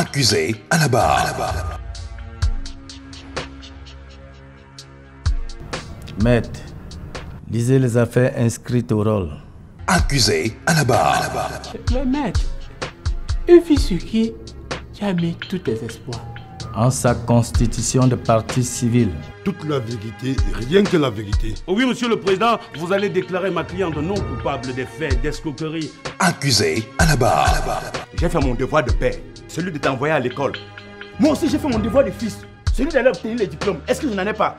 Accusé à la barre. Maître, lisez les affaires inscrites au rôle. Accusé à la barre. Mais maître, une fille sur qui tu as mis tous tes espoirs. En sa constitution de partie civile. Toute la vérité et rien que la vérité. Oh oui, monsieur le président, vous allez déclarer ma cliente non coupable des faits d'escroquerie. Accusé à la barre. J'ai fait mon devoir de père, celui de t'envoyer à l'école. Moi aussi, j'ai fait mon devoir de fils, celui d'aller obtenir les diplômes. Est-ce que je n'en ai pas?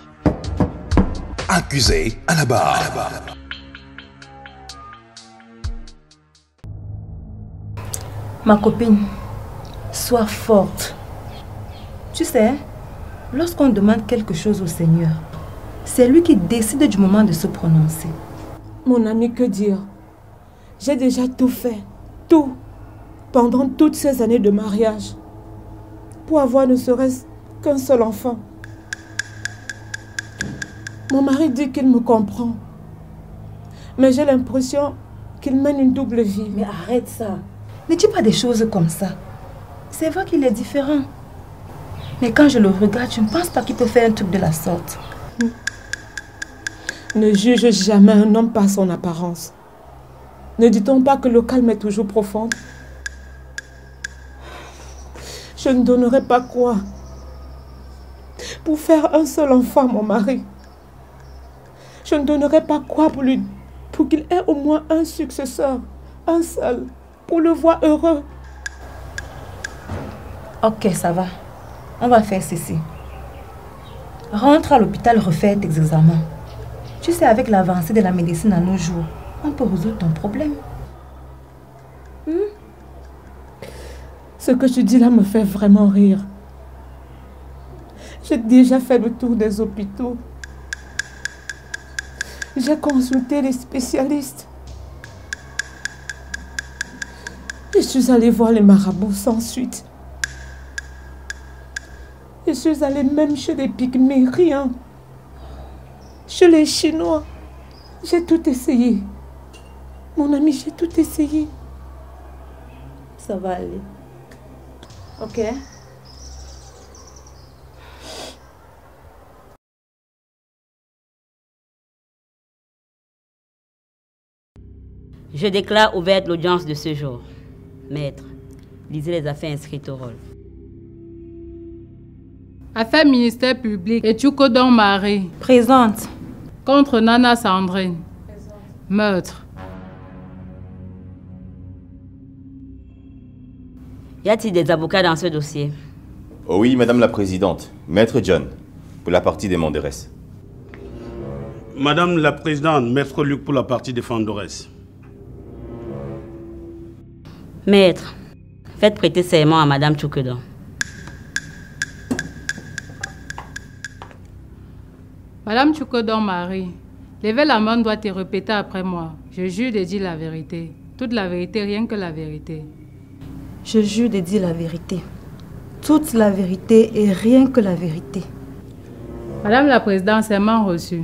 Accusé à la barre. Ma copine, sois forte. Tu sais, lorsqu'on demande quelque chose au Seigneur, c'est lui qui décide du moment de se prononcer. Mon ami, que dire? J'ai déjà tout fait, tout, pendant toutes ces années de mariage, pour avoir ne serait-ce qu'un seul enfant. Mon mari dit qu'il me comprend, mais j'ai l'impression qu'il mène une double vie. Mais arrête ça. Ne dis pas des choses comme ça. C'est vrai qu'il est différent. Mais quand je le regarde, je ne pense pas qu'il peut faire un truc de la sorte. Ne juge jamais un homme par son apparence. Ne dit-on pas que le calme est toujours profond? Je ne donnerai pas quoi pour faire un seul enfant à mon mari. Je ne donnerai pas quoi pour qu'il ait au moins un successeur, un seul, pour le voir heureux. Ok, ça va. On va faire ceci. Rentre à l'hôpital, refais tes examens. Tu sais, avec l'avancée de la médecine à nos jours, on peut résoudre ton problème. Ce que tu dis là me fait vraiment rire. J'ai déjà fait le tour des hôpitaux. J'ai consulté les spécialistes. Je suis allée voir les marabouts sans suite. Je suis allée même chez les pygmées, rien. Chez les Chinois. J'ai tout essayé. Mon ami, j'ai tout essayé. Ça va aller. Ok? Je déclare ouverte l'audience de ce jour. Maître, lisez les affaires inscrites au rôle. Affaires ministère public et Tchoukodon Marie. Présente. Contre Nana Sandrine. Meurtre. Y a-t-il des avocats dans ce dossier? Oh oui, Madame la Présidente. Maître John, pour la partie des Mandores. Madame la Présidente, Maître Luc pour la partie des Fandores. Maître, faites prêter serment à Madame Tchoukodon. Madame Tchoukodon Marie, levez la main doit te répéter après moi. Je jure de dire la vérité. Toute la vérité, rien que la vérité. Je jure de dire la vérité. Toute la vérité et rien que la vérité. Madame la Présidente, serment reçu.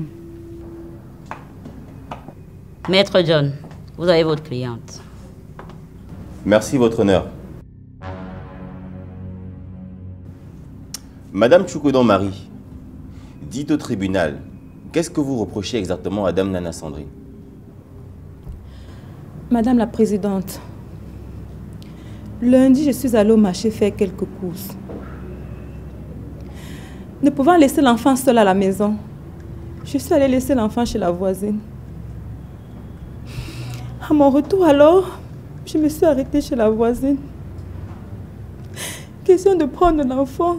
Maître John, vous avez votre cliente. Merci, Votre Honneur. Madame Tchoukodon Marie, dites au tribunal, qu'est-ce que vous reprochez exactement à Dame Nana Sandrine? Madame la Présidente, lundi, je suis allée au marché faire quelques courses. Ne pouvant laisser l'enfant seul à la maison, je suis allée laisser l'enfant chez la voisine. À mon retour alors, je me suis arrêtée chez la voisine. Question de prendre l'enfant.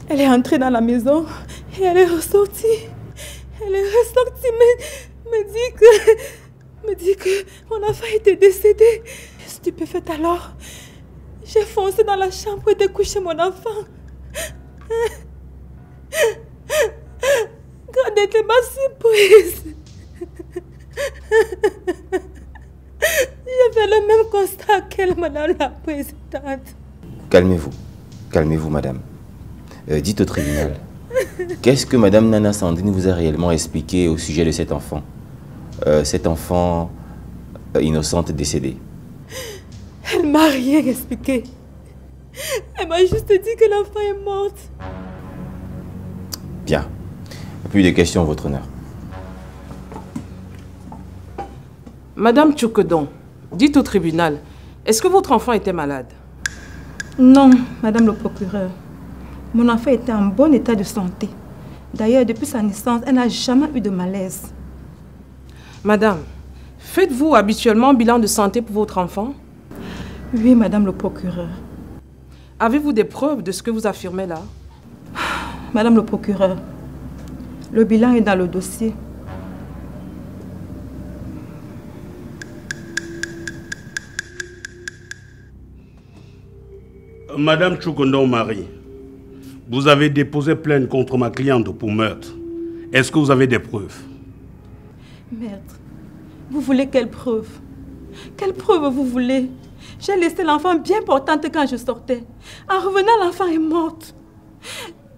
Elle est entrée dans la maison et elle est ressortie. Elle est ressortie, me dit que mon enfant était décédé. Stupéfaite alors, j'ai foncé dans la chambre et découché mon enfant. Grande était ma surprise. J'ai fait le même constat qu'elle, Madame la Présidente. Calmez-vous. Calmez-vous, Madame. Dites au tribunal, qu'est-ce que Madame Nana Sandrine vous a réellement expliqué au sujet de cet enfant? Cet enfant innocente décédé. Elle m'a rien expliqué. Elle m'a juste dit que l'enfant est morte. Bien. Plus de questions, votre honneur. Madame Tchoukedon, dites au tribunal, est-ce que votre enfant était malade? Non, madame le procureur. Mon enfant était en bon état de santé. D'ailleurs, depuis sa naissance, elle n'a jamais eu de malaise. Madame, faites-vous habituellement un bilan de santé pour votre enfant? Oui, madame le procureur. Avez-vous des preuves de ce que vous affirmez là? Madame le procureur, le bilan est dans le dossier. Madame Tchoukedon Marie, vous avez déposé plainte contre ma cliente pour meurtre. Est-ce que vous avez des preuves? Maître, vous voulez quelle preuve? Quelle preuve vous voulez? J'ai laissé l'enfant bien portante quand je sortais. En revenant, l'enfant est morte.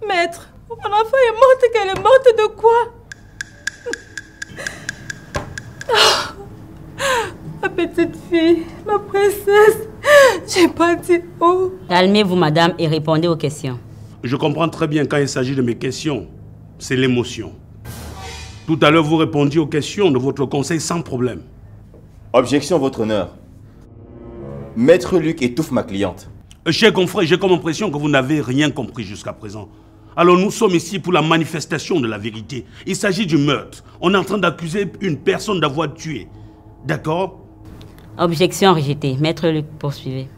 Maître, mon enfant est morte, qu'elle est morte de quoi? Ma petite fille, ma princesse, j'ai pas dit oh. Calmez-vous, madame, et répondez aux questions. Je comprends très bien quand il s'agit de mes questions. C'est l'émotion. Tout à l'heure, vous répondiez aux questions de votre conseil sans problème. Objection, votre honneur. Maître Luc étouffe ma cliente. Cher confrère, j'ai comme impression que vous n'avez rien compris jusqu'à présent. Alors nous sommes ici pour la manifestation de la vérité. Il s'agit du meurtre. On est en train d'accuser une personne d'avoir tué. D'accord? Objection rejetée. Maître Luc, poursuivez.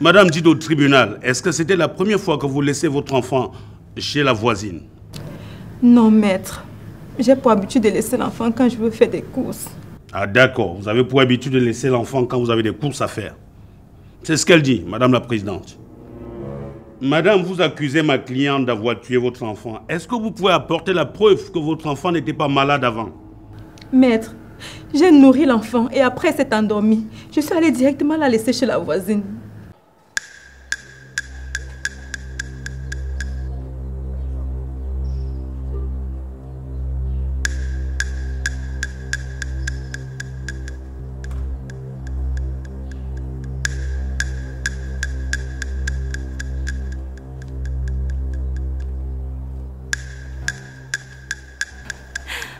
Madame, dites au tribunal, est-ce que c'était la première fois que vous laissez votre enfant chez la voisine? Non, maître. J'ai pour habitude de laisser l'enfant quand je veux faire des courses. Ah d'accord, vous avez pour habitude de laisser l'enfant quand vous avez des courses à faire. C'est ce qu'elle dit, madame la présidente. Madame, vous accusez ma cliente d'avoir tué votre enfant. Est-ce que vous pouvez apporter la preuve que votre enfant n'était pas malade avant? Maître, j'ai nourri l'enfant et après elle s'est endormie. Je suis allée directement la laisser chez la voisine.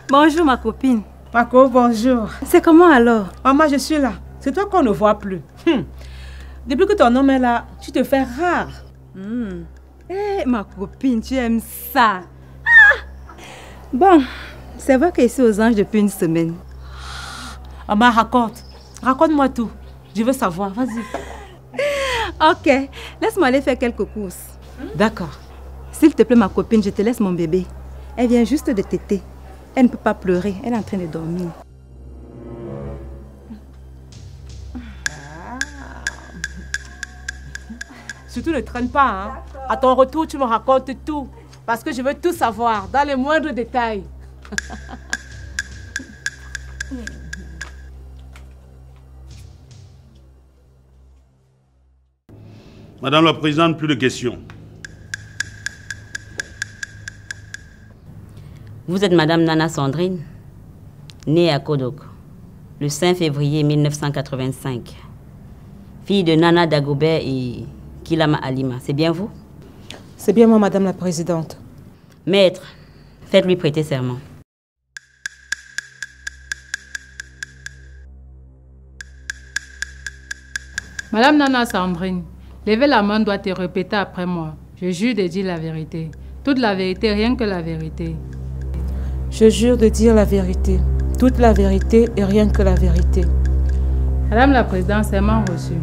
Bonjour ma copine. Paco, bonjour. C'est comment alors? Maman, je suis là. C'est toi qu'on ne voit plus. Depuis que ton homme est là, tu te fais rare. Eh, ma copine, tu aimes ça. Bon, c'est vrai que je suis aux anges depuis une semaine. Maman, raconte. Raconte-moi tout. Je veux savoir. Vas-y. Ok, laisse-moi aller faire quelques courses. D'accord. S'il te plaît, ma copine, je te laisse mon bébé. Elle vient juste de téter. Elle ne peut pas pleurer, elle est en train de dormir. Surtout ne traîne pas, hein. À ton retour, tu me racontes tout. Parce que je veux tout savoir, dans les moindres détails. Madame la présidente, plus de questions. Vous êtes Madame Nana Sandrine, née à Kodok, le 5 février 1985. Fille de Nana Dagobert et Kilama Alima. C'est bien vous? C'est bien moi, Madame la Présidente. Maître, faites-lui prêter serment. Madame Nana Sandrine, levez la main doit te répéter après moi. Je jure de dire la vérité. Toute la vérité, rien que la vérité. Je jure de dire la vérité, toute la vérité et rien que la vérité. Madame la Présidente, serment reçu.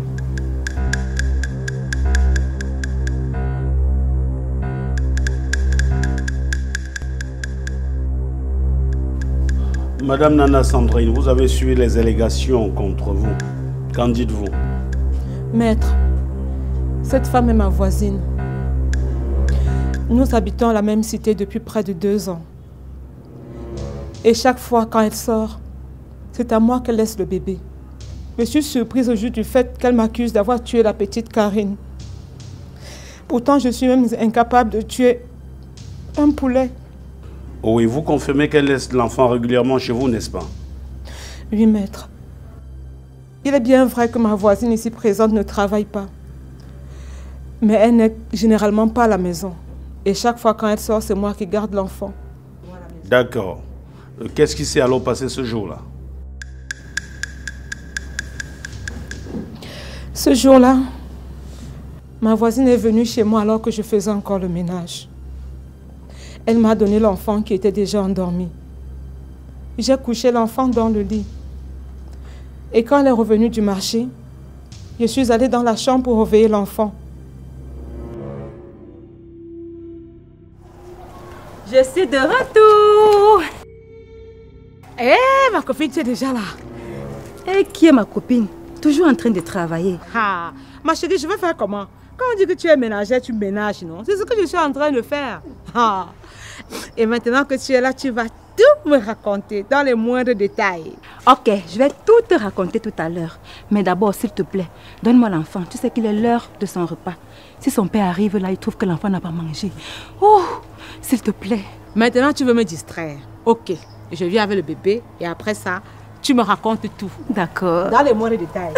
Madame Nana Sandrine, vous avez suivi les allégations contre vous. Qu'en dites-vous? Maître, cette femme est ma voisine. Nous habitons la même cité depuis près de 2 ans. Et chaque fois quand elle sort, c'est à moi qu'elle laisse le bébé. Je suis surprise au jour du fait qu'elle m'accuse d'avoir tué la petite Karine. Pourtant, je suis même incapable de tuer un poulet. Oui, vous confirmez qu'elle laisse l'enfant régulièrement chez vous, n'est-ce pas? Oui, maître. Il est bien vrai que ma voisine ici présente ne travaille pas. Mais elle n'est généralement pas à la maison. Et chaque fois quand elle sort, c'est moi qui garde l'enfant. D'accord. Qu'est-ce qui s'est alors passé ce jour-là? Ce jour-là, ma voisine est venue chez moi alors que je faisais encore le ménage. Elle m'a donné l'enfant qui était déjà endormi. J'ai couché l'enfant dans le lit. Et quand elle est revenue du marché, je suis allée dans la chambre pour réveiller l'enfant. Je suis de retour. Eh, ma copine, tu es déjà là. Et qui est ma copine? Toujours en train de travailler. Ah, ma chérie, je vais faire comment? Quand on dit que tu es ménagère, tu ménages, non? C'est ce que je suis en train de faire. Ah. Et maintenant que tu es là, tu vas tout me raconter dans les moindres détails. Ok, je vais tout te raconter tout à l'heure. Mais d'abord, s'il te plaît, donne-moi l'enfant. Tu sais qu'il est l'heure de son repas. Si son père arrive là, il trouve que l'enfant n'a pas mangé. Oh, s'il te plaît. Maintenant, tu veux me distraire. Ok, je viens avec le bébé et après ça, tu me racontes tout. D'accord. Dans les moindres détails.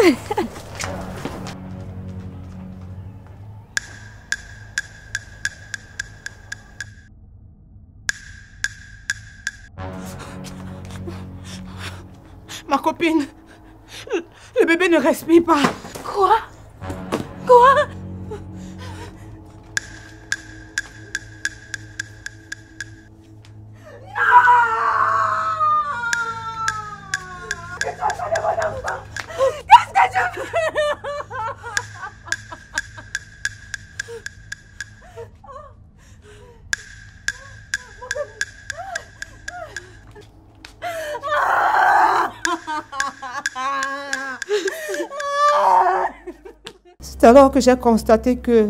Ma copine, le bébé ne respire pas. Quoi? Quoi? Qu'est-ce que tu fais? C'est alors que j'ai constaté que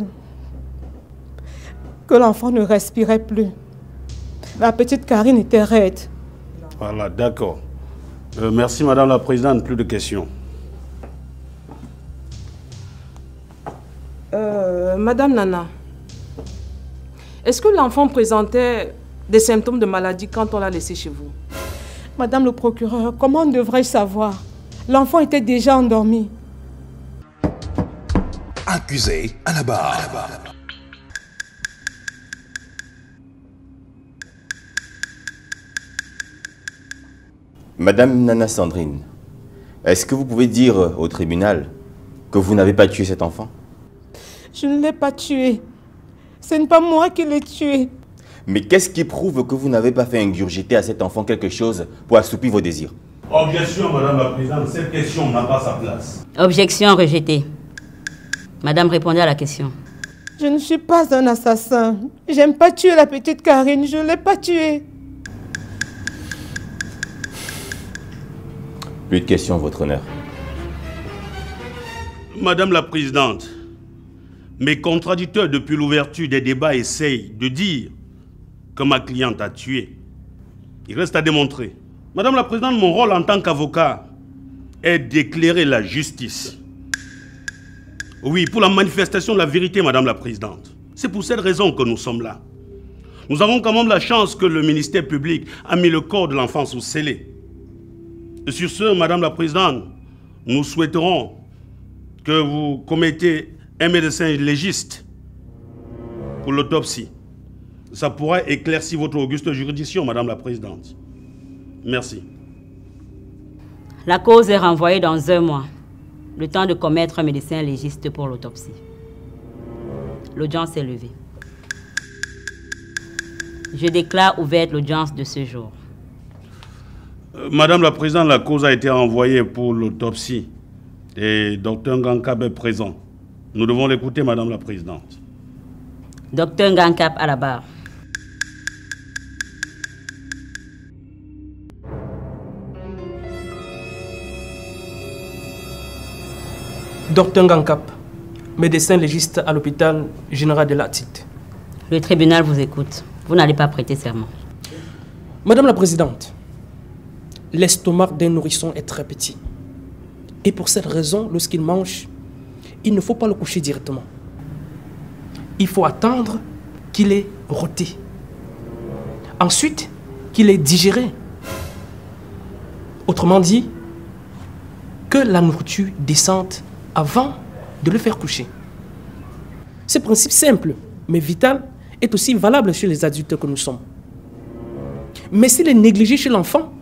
l'enfant ne respirait plus. La petite Karine était raide. Voilà, d'accord. Merci, Madame la Présidente. Plus de questions. Madame Nana, est-ce que l'enfant présentait des symptômes de maladie quand on l'a laissé chez vous? Madame le procureur, comment devrais-je savoir? L'enfant était déjà endormi. Accusé à la barre. Madame Nana Sandrine, est-ce que vous pouvez dire au tribunal que vous n'avez pas tué cet enfant? Je ne l'ai pas tué. Ce n'est pas moi qui l'ai tué. Mais qu'est-ce qui prouve que vous n'avez pas fait ingurgiter à cet enfant quelque chose pour assoupir vos désirs? Objection, Madame la Présidente. Cette question n'a pas sa place. Objection rejetée. Madame, répondez à la question. Je ne suis pas un assassin. J'aime pas tuer la petite Karine. Je ne l'ai pas tuée. Plus de questions, Votre Honneur. Madame la Présidente, mes contradicteurs depuis l'ouverture des débats essayent de dire que ma cliente a tué. Il reste à démontrer. Madame la Présidente, mon rôle en tant qu'avocat est d'éclairer la justice. Oui, pour la manifestation de la vérité, Madame la Présidente. C'est pour cette raison que nous sommes là. Nous avons quand même la chance que le ministère public a mis le corps de l'enfant sous scellé. Et sur ce, Madame la Présidente, nous souhaiterons que vous commettez un médecin légiste pour l'autopsie. Ça pourra éclaircir votre auguste juridiction, Madame la Présidente. Merci. La cause est renvoyée dans 1 mois. Le temps de commettre un médecin légiste pour l'autopsie. L'audience est levée. Je déclare ouverte l'audience de ce jour. Madame la Présidente, la cause a été renvoyée pour l'autopsie. Et Dr Ngankap est présent. Nous devons l'écouter, Madame la Présidente. Dr Ngankap à la barre. Dr Ngankap, médecin légiste à l'hôpital général de Latite. Le tribunal vous écoute. Vous n'allez pas prêter serment. Madame la Présidente, l'estomac d'un nourrisson est très petit. Et pour cette raison, lorsqu'il mange, il ne faut pas le coucher directement. Il faut attendre qu'il ait rôti. Ensuite, qu'il ait digéré. Autrement dit, que la nourriture descende avant de le faire coucher. Ce principe simple, mais vital, est aussi valable chez les adultes que nous sommes. Mais s'il est négligé chez l'enfant,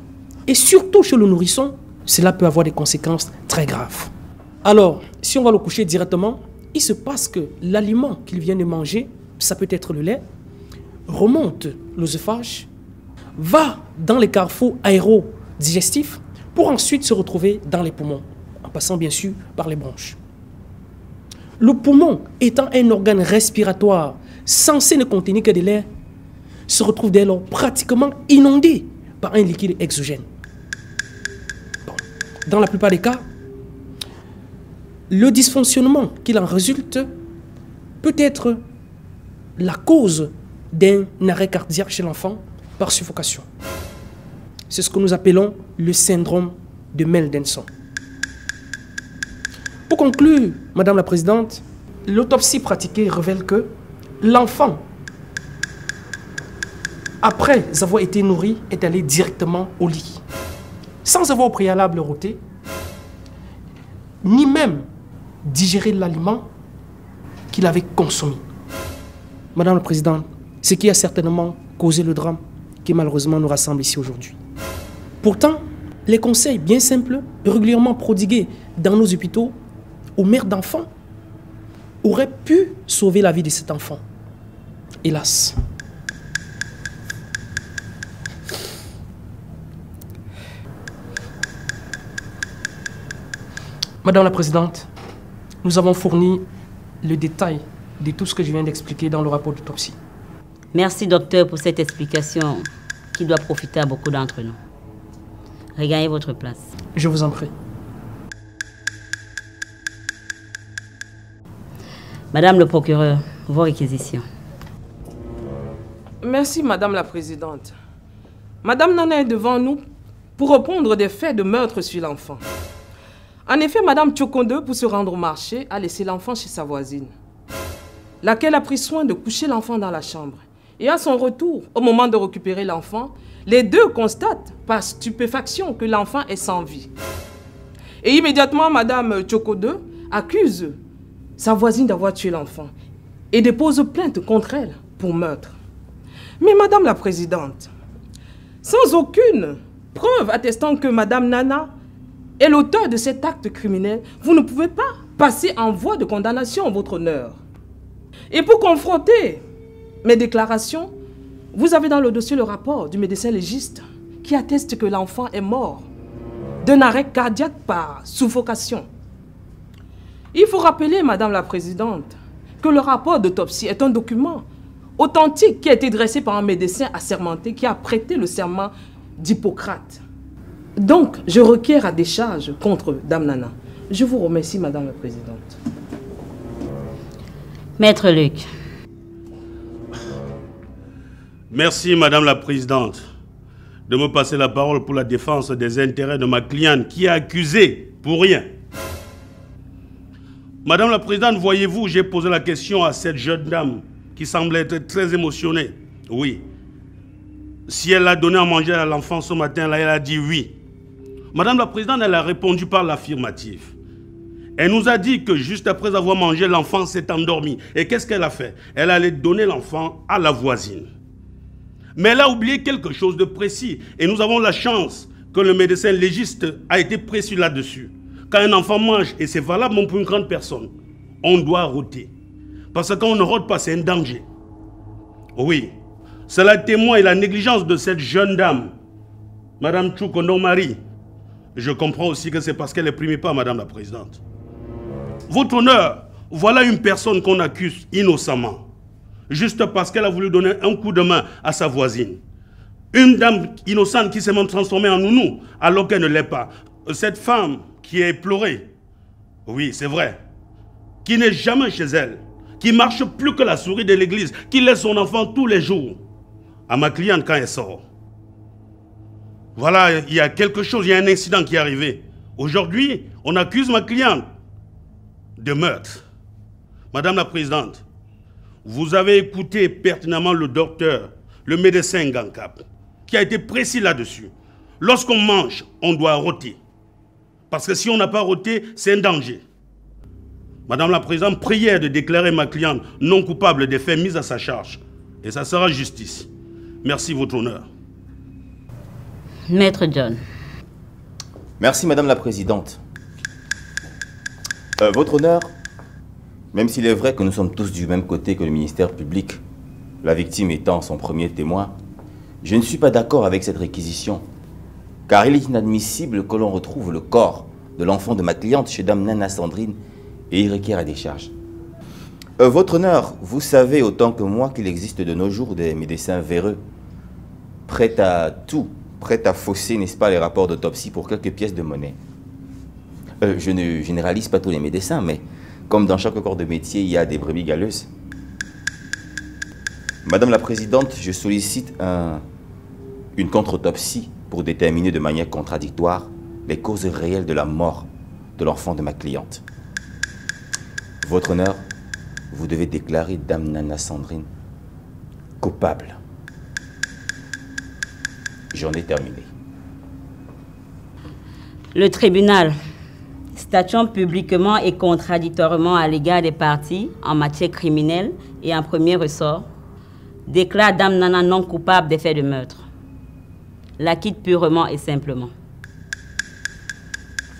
et surtout chez le nourrisson, cela peut avoir des conséquences très graves. Alors, si on va le coucher directement, il se passe que l'aliment qu'il vient de manger, ça peut être le lait, remonte l'œsophage, va dans les carrefours aérodigestifs pour ensuite se retrouver dans les poumons, en passant bien sûr par les bronches. Le poumon, étant un organe respiratoire censé ne contenir que de l'air, se retrouve dès lors pratiquement inondé par un liquide exogène. Bon. Dans la plupart des cas, le dysfonctionnement qu'il en résulte peut être la cause d'un arrêt cardiaque chez l'enfant par suffocation. C'est ce que nous appelons le syndrome de Mendelssohn. Pour conclure, Madame la Présidente, l'autopsie pratiquée révèle que l'enfant, après avoir été nourri, est allé directement au lit, sans avoir au préalable rôté, ni même digéré l'aliment qu'il avait consommé. Madame la Présidente, ce qui a certainement causé le drame qui malheureusement nous rassemble ici aujourd'hui. Pourtant, les conseils bien simples, régulièrement prodigués dans nos hôpitaux aux mères d'enfants, auraient pu sauver la vie de cet enfant. Hélas. Madame la Présidente, nous avons fourni le détail de tout ce que je viens d'expliquer dans le rapport d'autopsie. Merci, docteur, pour cette explication qui doit profiter à beaucoup d'entre nous. Regagnez votre place. Je vous en prie. Madame le procureur, vos réquisitions. Merci, Madame la Présidente. Madame Nana est devant nous pour répondre des faits de meurtre sur l'enfant. En effet, Madame Tchokonde, pour se rendre au marché, a laissé l'enfant chez sa voisine, laquelle a pris soin de coucher l'enfant dans la chambre. Et à son retour, au moment de récupérer l'enfant, les deux constatent par stupéfaction que l'enfant est sans vie. Et immédiatement, Madame Tchokonde accuse sa voisine d'avoir tué l'enfant et dépose plainte contre elle pour meurtre. Mais Madame la Présidente, sans aucune preuve attestant que Madame Nana est l'auteur de cet acte criminel, vous ne pouvez pas passer en voie de condamnation en votre honneur. Et pour confronter mes déclarations, vous avez dans le dossier le rapport du médecin légiste qui atteste que l'enfant est mort d'un arrêt cardiaque par suffocation. Il faut rappeler, Madame la Présidente, que le rapport d'autopsie est un document authentique qui a été dressé par un médecin assermenté qui a prêté le serment d'Hippocrate. Donc, je requiers à décharge contre Dame Nana. Je vous remercie, Madame la Présidente. Maître Luc. Merci, Madame la Présidente, de me passer la parole pour la défense des intérêts de ma cliente qui est accusée pour rien. Madame la Présidente, voyez-vous, j'ai posé la question à cette jeune dame qui semblait être très émotionnée. Oui. Si elle a donné à manger à l'enfant ce matin, là, elle a dit oui. Madame la Présidente, elle a répondu par l'affirmative. Elle nous a dit que juste après avoir mangé, l'enfant s'est endormi. Et qu'est-ce qu'elle a fait? Elle allait donner l'enfant à la voisine. Mais elle a oublié quelque chose de précis. Et nous avons la chance que le médecin légiste a été précis là-dessus. Quand un enfant mange, et c'est valable pour une grande personne, on doit rôter. Parce que quand on ne rôte pas, c'est un danger. Oui, cela témoigne la négligence de cette jeune dame, Madame Tchokonde Marie. Je comprends aussi que c'est parce qu'elle n'est primée pas, Madame la Présidente. Votre honneur, voilà une personne qu'on accuse innocemment, juste parce qu'elle a voulu donner un coup de main à sa voisine. Une dame innocente qui s'est même transformée en nounou, alors qu'elle ne l'est pas. Cette femme qui est éplorée, oui, c'est vrai, qui n'est jamais chez elle, qui marche plus que la souris de l'église, qui laisse son enfant tous les jours à ma cliente quand elle sort. Voilà, il y a quelque chose, il y a un incident qui est arrivé. Aujourd'hui, on accuse ma cliente de meurtre. Madame la Présidente, vous avez écouté pertinemment le docteur, le médecin Gankap, qui a été précis là-dessus. Lorsqu'on mange, on doit rôter. Parce que si on n'a pas roté, c'est un danger. Madame la Présidente, prière de déclarer ma cliente non coupable des faits mis à sa charge. Et ça sera justice. Merci, votre honneur. Maître John. Merci, Madame la Présidente. Votre honneur, même s'il est vrai que nous sommes tous du même côté que le ministère public, la victime étant son premier témoin, je ne suis pas d'accord avec cette réquisition. Car il est inadmissible que l'on retrouve le corps de l'enfant de ma cliente chez Dame Nana Sandrine et il requiert à décharge. Votre honneur, vous savez autant que moi qu'il existe de nos jours des médecins véreux, prêts à tout, prêts à fausser, n'est-ce pas, les rapports d'autopsie pour quelques pièces de monnaie. Je ne généralise pas tous les médecins, mais comme dans chaque corps de métier, il y a des brebis galeuses. Madame la Présidente, je sollicite une contre-autopsie pour déterminer de manière contradictoire les causes réelles de la mort de l'enfant de ma cliente. Votre honneur, vous devez déclarer Dame Nana Sandrine coupable. J'en ai terminé. Le tribunal, statuant publiquement et contradictoirement à l'égard des parties en matière criminelle et en premier ressort, déclare Dame Nana non coupable des faits de meurtre. L'acquitte purement et simplement.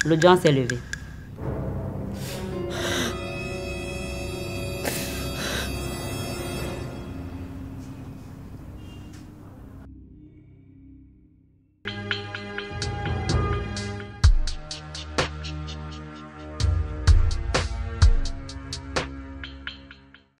L'audience est levée.